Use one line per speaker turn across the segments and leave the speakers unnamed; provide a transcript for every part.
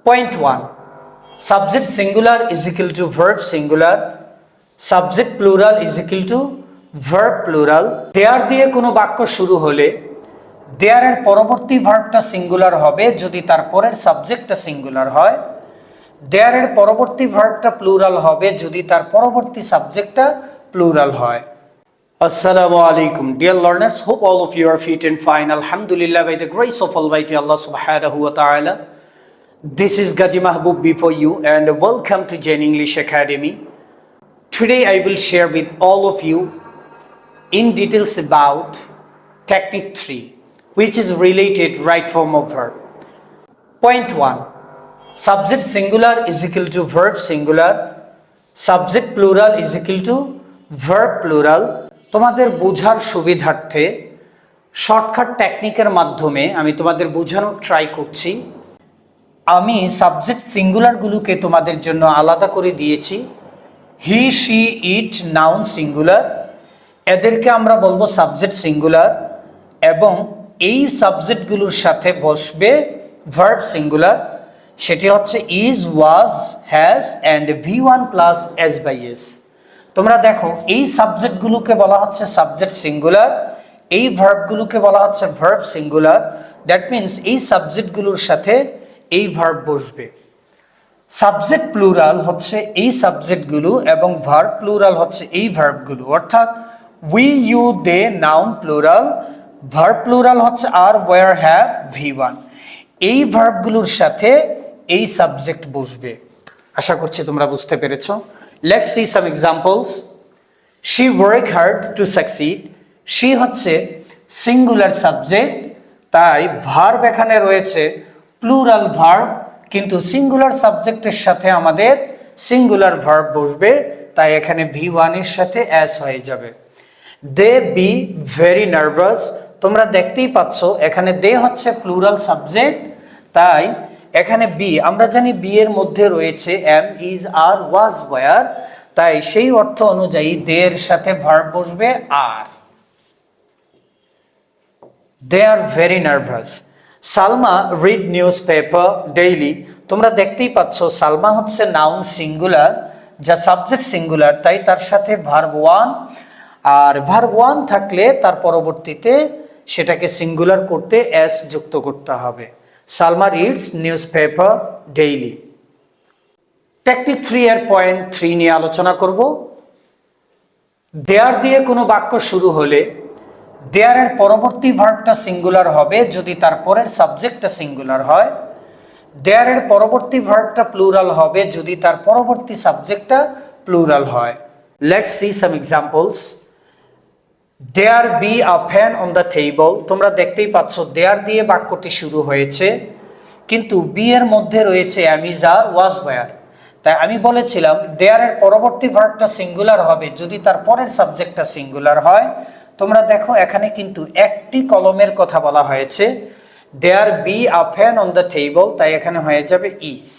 Point 1. Subject singular is equal to verb singular. Subject plural is equal to verb plural. There দিয়ে কোনো বাক্য শুরু হলে there এর পরবর্তী ভার্বটা সিঙ্গুলার হবে যদি তার পরের সাবজেক্টটা সিঙ্গুলার হয়। there এর পরবর্তী ভার্বটা প্লুরাল হবে যদি তার পরবর্তী সাবজেক্টটা প্লুরাল হয়। Assalamu alaikum, dear learners. Hope all of you are fit and fine. Alhamdulillah, by the grace of Almighty Allah subhanahu wa ta'ala. This is Gaji Mahbub before you and welcome to Jain English Academy. Today I will share with all of you in details about technique 3, which is related right form of verb. Point 1. Subject singular is equal to verb singular. Subject plural is equal to verb plural. তোমাদের বোঝার সুবিধার্থে shortcut টেকনিকের মাধ্যমে আমি তোমাদের বোঝানোর try করছি। আমি subject সিঙ্গুলারগুলোকে তোমাদের জন্য আলাদা করে দিয়েছি। হি, শি, ইট নাউন সিঙ্গুলার, এদেরকে আমরা বলবো সাবজেক্ট সিঙ্গুলার, এবং এই সাবজেক্টগুলোর সাথে বসবে ভার্ব সিঙ্গুলার, সেটি হচ্ছে is, was, has and V1 plus S by S. তোমরা দেখো এই সাবজেক্টগুলোকে বলা হচ্ছে সাবজেক্ট সিঙ্গুলার, এই ভার্বগুলোকে বলা হচ্ছে ভার্ব সিঙ্গুলার। দ্যাট মিনস এই সাবজেক্টগুলোর সাথে এই ভার্ব বসবে। সাবজেক্ট প্লুরাল হচ্ছে এই সাবজেক্টগুলো এবং ভার্ব প্লুরাল হচ্ছে এই ভার্বগুলো, অর্থাৎ we, you, they noun plural, verb plural হচ্ছে আর, ওয়্যার, হ্যাভ, V1। এই ভার্বগুলোর সাথে এই সাবজেক্ট বসবে। আশা করছি তোমরা বুঝতে পেরেছো। Let's see some examples. She worked hard to succeed. She হচ্ছে সিঙ্গুলার সাবজেক্ট, তাই ভার্ব এখানে রয়েছে প্লুরাল ভার্ব, কিন্তু সিঙ্গুলার সাবজেক্টের সাথে আমাদের সিঙ্গুলার ভার্ব বসবে, তাই এখানে V1 এর সাথে অ্যাস হয়ে যাবে। They be very nervous. তোমরা দেখতেই পাচ্ছ এখানে দে হচ্ছে প্লুরাল সাবজেক্ট, তাই এখানে বি, আমরা জানি বি এর মধ্যে রয়েছে am, is, are, was, were, তাই সেই অর্থ অনুযায়ী দে এর সাথে ভার্ব বসবে are. They are very nervous. Salma read newspaper daily. তোমরা দেখতেই পাচ্ছ সালমা হচ্ছে নাউন সিঙ্গুলার, যা সাবজেক্ট সিঙ্গুলার, তাই তার সাথে ভার্ব ওয়ান, আর ভার্ব ওয়ান থাকলে তার পরবর্তীতে সেটাকে সিঙ্গুলার করতে এস যুক্ত করতে হবে। Salma reads news paper daily. Technique 3 এর পয়েন্ট 3 নিয়ে আলোচনা করব। দেয়ার দিয়ে কোনো বাক্য শুরু হলে দেয়ার এর পরবর্তী ভার্বটা সিঙ্গুলার হবে যদি তার পরের সাবজেক্টটা সিঙ্গুলার হয়। দেয়ার এর পরবর্তী ভার্বটা প্লুরাল হবে যদি তার পরবর্তী সাবজেক্টটা প্লুরাল হয়। Let's see some examples. There be a fan on the table. তোমরা দেখতেই পাচ্ছ দেয়ার দিয়ে বাক্যটি শুরু হয়েছে, কিন্তু বি এর মধ্যে রয়েছে am, is, are, was, were, তাই আমি বলেছিলাম দেয়ার এর পরবর্তী ভার্বটা সিঙ্গুলার হবে যদি তার পরের সাবজেক্টটা সিঙ্গুলার হয়। তোমরা দেখো এখানে কিন্তু একটি কলমের কথা বলা হয়েছে, there be a fan on the table, তাই এখানে হয়ে যাবে ইজ।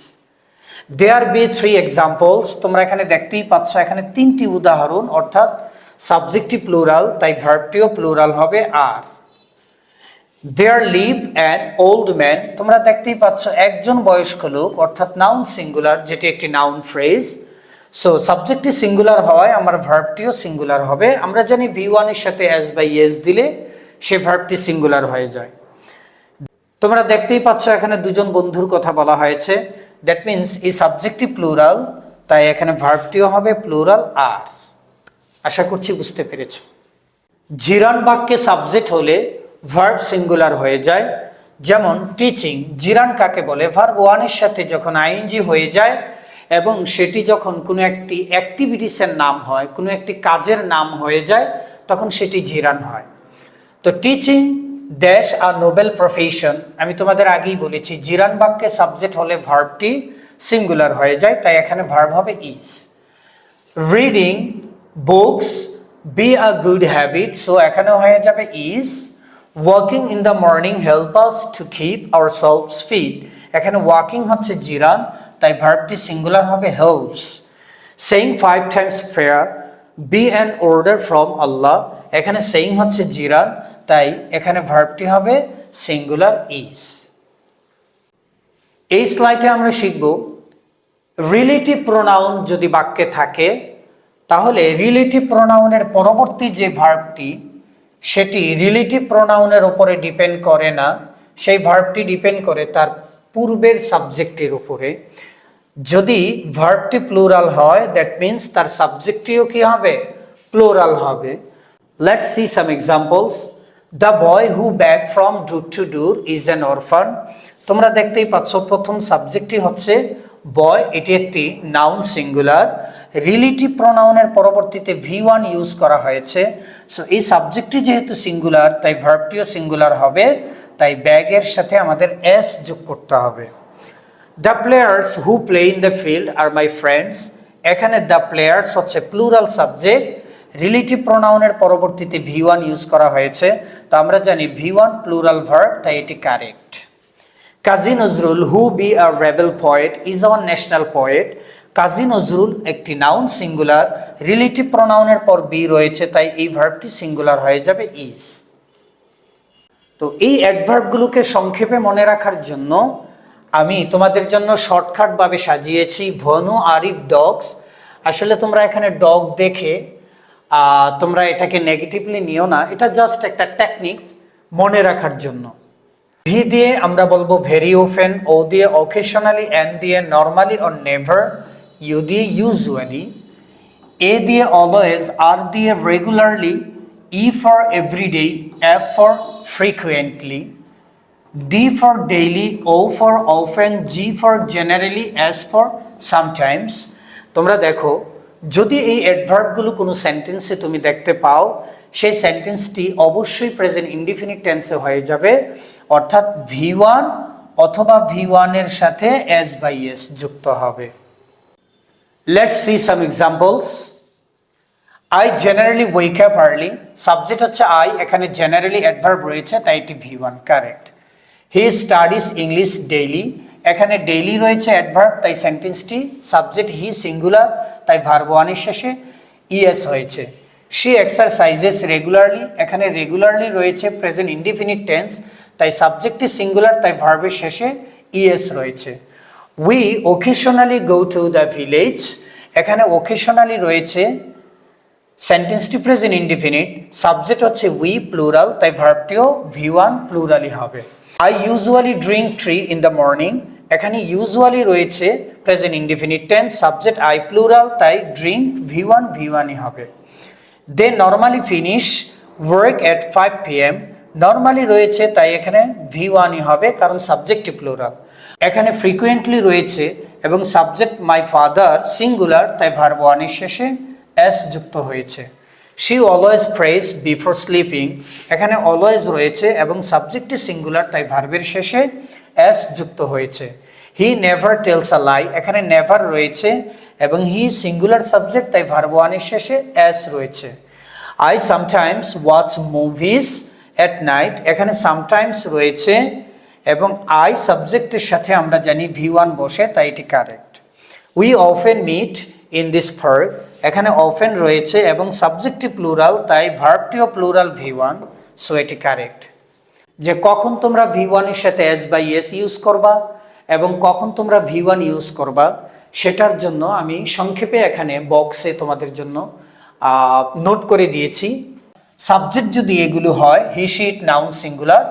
There B 3 examples. তোমরা এখানে দেখতেই পাচ্ছ এখানে 3টি উদাহরণ, অর্থাৎ সাবজেক্টটি প্লুরাল, তাই ভার্বটিও প্লুরাল হবে are. There live an old man. তোমরা দেখতেই পাচ্ছ একজন বয়স্ক লোক, অর্থাৎ নাউন সিঙ্গুলার, যেটি একটি নাউন ফ্রেজ। সো সাবজেক্টটি সিঙ্গুলার হওয়ায় আমার ভার্বটিও সিঙ্গুলার হবে। আমরা জানি V1 এর সাথে এস বাই এস দিলে সে ভার্বটি সিঙ্গুলার হয়ে যায়। তোমরা দেখতেই পাচ্ছ এখানে দুজন বন্ধুর কথা বলা হয়েছে, দ্যাট মিনস এই সাবজেক্টটি প্লুরাল, তাই এখানে ভার্বটিও হবে প্লুরাল আর। আশা করছি বুঝতে পেরেছ। জিরান বাক্যে সাবজেক্ট হলে ভার্ব সিঙ্গুলার হয়ে যায়, যেমন টিচিং। জিরান কাকে বলে? ভার্ব ওয়ান এর সাথে যখন আইএনজি হয়ে যায় এবং সেটি যখন কোনো একটি অ্যাক্টিভিটিসের নাম হয়, কোনো একটি কাজের নাম হয়ে যায়, তখন সেটি জিরান হয়। তো teaching dash a noble profession, আমি তোমাদের আগেই বলেছি জিরান বাক্যে সাবজেক্ট হলে ভার্বটি সিঙ্গুলার হয়ে যায়, তাই এখানে ভার্ব হবে is. Reading books be a good habit, so এখানে হয়ে যাবে is. Walking in the morning help us to keep ourselves fit, এখানে ওয়াকিং হচ্ছে জিরান, তাই ভার্বটি সিঙ্গুলার হবে helps. Saying 5 times prayer be an order from Allah, এখানে saying হচ্ছে জিরান, তাই এখানে ভার্বটি হবে সিঙ্গুলার ইজ। এই স্লাইডে আমরা শিখব রিলেটিভ প্রোনাউন যদি বাক্যে থাকে তাহলে রিলেটিভ প্রোনাউনের পরবর্তী যে ভার্বটি সেটি রিলেটিভ প্রোনাউনের উপরে ডিপেন্ড করে না, সেই ভার্বটি ডিপেন্ড করে তার পূর্বের সাবজেক্টের উপরে। যদি ভার্বটি প্লুরাল হয় দ্যাট মিন্স তার সাবজেক্টটিও কি হবে? প্লুরাল হবে। Let's see some examples. The boy who back from door to door is an অরফান। তোমরা দেখতেই পাচ্ছ প্রথম সাবজেক্টটি হচ্ছে বয়, এটি একটি নাউন সিঙ্গুলার। রিলেটিভ প্রোনাউনের পরবর্তীতে V1 ইউজ করা হয়েছে। সো এই সাবজেক্টটি যেহেতু সিঙ্গুলার তাই ভার্বটিও সিঙ্গুলার হবে, তাই ব্যাগের সাথে আমাদের এস যোগ করতে হবে। The players who play in the field are my friends. এখানে দ্য প্লেয়ার্স হচ্ছে প্লুরাল সাবজেক্ট, রিলেটিভ প্রোনাউনের পরবর্তীতে V1 ইউজ করা হয়েছে, তো আমরা জানি V1 প্লুরাল ভার্ব, তাই এটি correct. Kazi Nazrul who be a rebel poet is our national poet. Kazi Nazrul একটি নাউন সিঙ্গুলার, রিলেটিভ প্রোনাউনের পর বি রয়েছে, তাই এই ভার্বটি সিঙ্গুলার হয়ে যাবে ইজ। তো এই অ্যাডভার্বগুলোকে সংক্ষেপে মনে রাখার জন্য আমি তোমাদের জন্য শর্টকাট ভাবে সাজিয়েছি ভনু আরিফ ডগস। আসলে তোমরা এখানে ডগ দেখে তোমরা এটাকে নেগেটিভলি নিও না, এটা জাস্ট একটা টেকনিক মনে রাখার জন্য। ভি দিয়ে আমরা বলবো ভেরি অফেন, ও দিয়ে অকেশনালি, এন দিয়ে নর্মালি অর নেভার, ইউ দিয়ে ইউজুয়ালি, এ দিয়ে অলওয়েজ, আর দিয়ে regularly, E for everyday, F for frequently, D for daily, O for often, G for generally, S for sometimes. তোমরা দেখো যদি এই অ্যাডভার্বগুলো কোনো সেন্টেন্সে তুমি দেখতে পাও, সেই সেন্টেন্সটি অবশ্যই প্রেজেন্ট ইনডিফিনিট টেন্সে হয়ে যাবে, অর্থাৎ V1 অথবা V1 এর সাথে এস বাই এস যুক্ত হবে। Let's see some examples. I generally wake up early. Subject হচ্ছে আই, এখানে জেনারেলি অ্যাডভার্ব রয়েছে, তাই এটি V1 correct. He studies English daily, এখানে ডেইলি রয়েছে অ্যাডভার্ব, তাই সেন্টেন্সটি সাবজেক্ট হি সিঙ্গুলার, তাই ভার্ব ওয়ানের শেষে ইএস হয়েছে। শি এক্সারসাইজেস রেগুলারলি, এখানে রেগুলারলি রয়েছে প্রেজেন্ট ইনডিফিনিট টেন্স, তাই সাবজেক্টটি সিঙ্গুলার, তাই ভার্বের শেষে ইএস রয়েছে। We occasionally go to the village, এখানে ওকেশনালি রয়েছে, সেন্টেন্সটি প্রেজেন্ট ইনডিফিনিট, সাবজেক্ট হচ্ছে উই প্লুরাল, তাই ভার্বটিও V1 প্লুরালি হবে। I usually drink tree in the morning, এখানে ইউজুয়ালি রয়েছে present indefinite tense, subject I plural, তাই ড্রিঙ্ক V1 হবে। They normally finish work at 5 PM, normally রয়েছে তাই এখানে V1 হবে, কারণ সাবজেক্টটি প্লুরাল। এখানে ফ্রিকুয়েন্টলি রয়েছে এবং সাবজেক্ট মাই ফাদার সিঙ্গুলার, তাই ভার্ব ওয়ানের শেষে এস যুক্ত হয়েছে। She always press before sleeping, এখানে অলওয়েজ রয়েছে এবং সাবজেক্টটি সিঙ্গুলার, তাই ভার্বের শেষে এস যুক্ত হয়েছে। হি নেভার টেলস আ লাই, এখানে নেভার রয়েছে এবং হি সিঙ্গুলার সাবজেক্ট, তাই ভার্ব ওয়ানের শেষে এস রয়েছে। I sometimes watch movies at night, এখানে সামটাইমস রয়েছে এবং আই সাবজেক্টের সাথে আমরা জানি V1 বসে, তাই এটি correct. We often meet in this park, এখানে অফেন রয়েছে এবং সাবজেক্টটি প্লুরাল, তাই ভার্বটিও প্লুরাল V1, সো এটি কারেক্ট। যে কখন তোমরা V1 এর সাথে এস বাই এস ইউজ করবা এবং কখন তোমরা V1 ইউজ করবা সেটার জন্য আমি সংক্ষেপে এখানে বক্সে তোমাদের জন্য নোট করে দিয়েছি। সাবজেক্ট যদি এগুলো হয় he she it noun singular,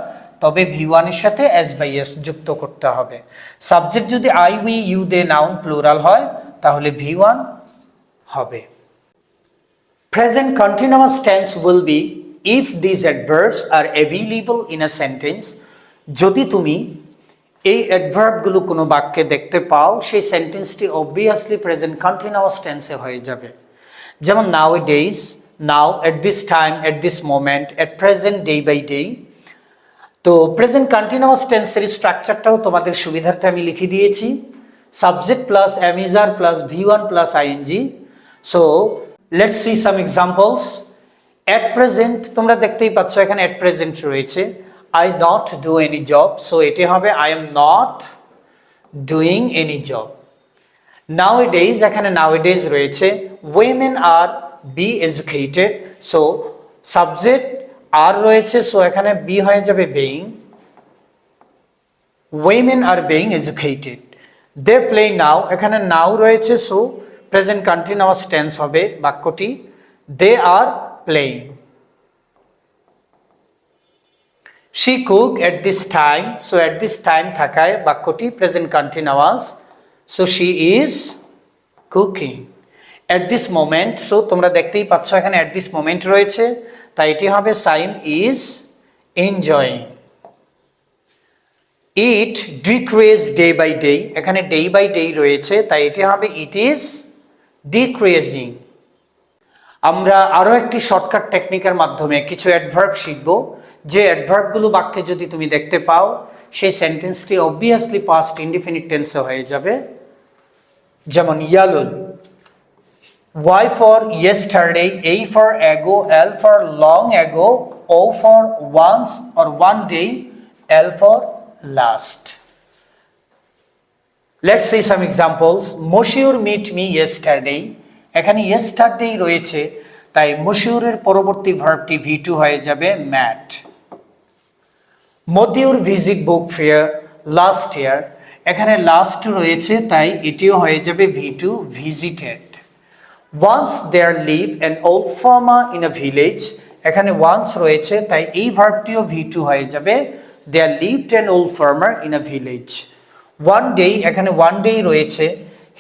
তবে V1 এর সাথে এস বাই এস যুক্ত করতে হবে। সাবজেক্ট যদি I we you they noun plural হয় তাহলে V1 হবে। Present continuous tense will be if this adverbs are available in a sentence. যদি তুমি এই অ্যাডভার্বগুলো কোনো বাক্যে দেখতে পাও সেই সেন্টেন্সটি অবভিয়াসলি প্রেজেন্ট কন্টিনিউয়াস টেন্সে হয়ে যাবে। যেমন nowadays, now, at this time, at this moment, at present, day by day. তো প্রেজেন্ট কন্টিনিউয়াস টেন্সের স্ট্রাকচারটাও তোমাদের সুবিধার্থে আমি লিখে দিয়েছি। Subject plus am is are plus V1 plus ING. So let's see some examples. At present তোমরা দেখতেই পাচ্ছ এখানে এট প্রেজেন্ট রয়েছে। I not do any job, so এটি হবে I am not doing any job. Nowadays, এখানে নাও এ days রয়েছে। Women are be educated, so subject are রয়েছে, সো এখানে বি হয়ে যাবে being. women are being educated. They play now, এখানে now রয়েছে, সো প্রেজেন্ট কন্টিনিউয়াস টেন্স হবে বাক্যটি। They are playing. She cooked at this time, so at this time থাকায় বাক্যটি present continuous, so she is cooking. At this moment, so তোমরা দেখতেই পাচ্ছ এখানে at this moment রয়েছে, তাই এটি হবে Saim is enjoying. It decrease day by day, এখানে day by day রয়েছে, তাই এটি হবে it is decreasing. আমরা আরো একটি শর্টকাট টেকনিকের মাধ্যমে কিছু অ্যাডভার্ব শিখব, যে অ্যাডভার্বগুলো বাক্যে যদি তুমি দেখতে পাও সেই সেন্টেন্সটি অবভিয়াসলি পাস্ট ইনডিফিনিট টেন্সে হয়ে যাবে। যেমন ইয়ালুল, Y for yesterday, A for ago, L for long ago, O for once or one day, L for last. Let's see some examples. Moshiur meet me yesterday. এখানে yesterday রয়েছে, তাই মশিউরের পরবর্তী ভার্বটি V2 হয়ে যাবে met. Matiur visit book fair last year, এখানে last রয়েছে, তাই এটিও হয়ে যাবে V2 visited. Once there lived an old farmer in a village, এখানে once রয়েছে, তাই এই ভার্বটিও V2 হয়ে যাবে, there lived an old farmer in a village. One day, এখানে one day রয়েছে,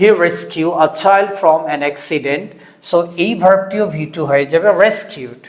he rescued a child from an accident, so এই ভার্বটিও V2 হয়ে যাবে rescued.